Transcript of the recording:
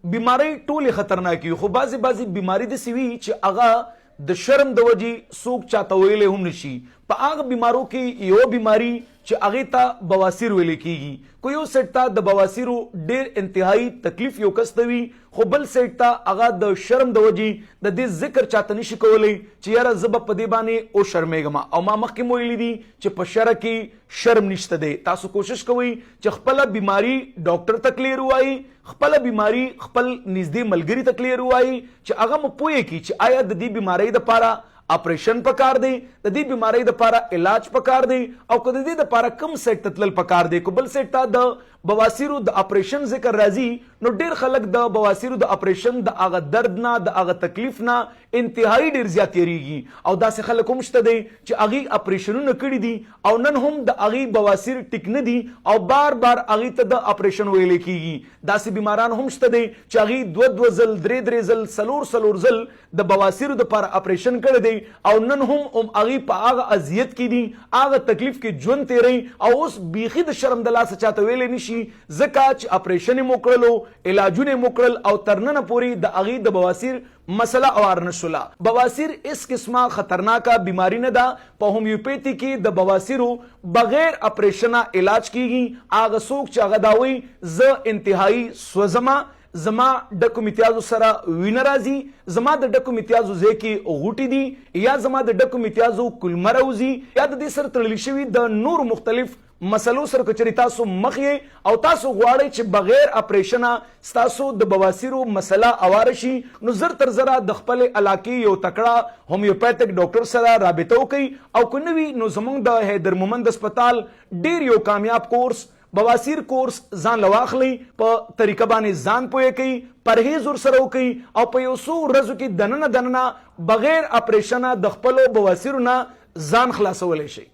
بیماری ټولې خطرناکي خو بعضې بیماری داسې وي چې هغه د شرم د وجې څوک چاته ویلی هم نشي. په هغه بیمارو کې یو بیماری چې هغې ته بواسیر ویلی کیږي. کو یو سیټ ته د بواسیرو ډېر انتهایی تکلیف یو کس ته وي خو بل سیټ ته هغه د شرم د وجې د دې ذکر چاته نشي کولی چې یاره زه به په دې باندې وشرمېږم. او ما مخکې مو ویلي دي چې په شرع کې شرم نشته دی. تاسو کوشش کوئ چې خپله بیماری ډاکټر ته کلیر ووایي، خپله بیماری خپل نږدې ملګري ته کلیر ووایي چې هغه مو پوهې کړي چې آیا د دې بیمارۍ دپاره اپریشن پکار دی، د دې بیماری دپاره علاج پکار دی، او که د دې دپاره کم سیټ ته تلل پکار دی. که بل سیټ ته د بواسیرو د اپریشن ذکر راځي نو ډیر خلک د بواسیرو د اپریشن د هغه درد نه د هغه تکلیف نه انتهایی ډیر زیات تیریږي. او داسې خلک هم شته دی چې هغې اپریشنونه کړي دي او نن هم د هغې بواسیر ټیک نه دي او بار بار هغې ته د اپریشن ویلی کیږي. داسې بیماران هم شته دی چې هغې دوه ځل درې ځل څلور ځل د بواسیرو دپاره اپریشن کړی دی او نن هم هغې په هغه اذیت کې دي، هغه تکلیف کې ژوند تیری او اوس بیخي د شرم د لاسه چاته ویلی نشي ځکه چې اپریشن یې مو کړلو، علاجونه یې مو کړل او تر ننه پورې د هغې د بواسیر مسله اوار نه شوله. بواسیر اس قسمه خطرناکه بیماری نه ده. په هومیوپیتي کې د بواسیرو بغیر اپریشنه علاج کیږي. هغه څوک چې هغه دا وایي زه انتهایی سوځمه، زما ډکو امتیازو سره وینه راځي، زما د ډکو امتیازو ځای کې غوټې دي یا زما د ډکو امتیازو کلمه راوځي یا د دې سره تړلی شوي د نورو مختلف مسلو سره که چېرې تاسو مخ یې او تاسو غواړئ چې بغیر اپریشنه ستاسو د بواسیرو مسله اواره شي نو زر تر زره د خپلې علاقې یو تکړه هومیوپیتک ډاکټر سره رابطه وکړئ. او که نه وي نو زموږ د حیدر مومند هسپتال ډېر یو کامیاب کورس بواسیر کورس ځان له واخلئ، په طریقه باندې ځان پوهه کوي، پرهیز ورسره وکړئ او په یو څو ورځو کې دننه بغیر اپریشنه د خپلو بواسیرو نه ځان خلاصولی شئ.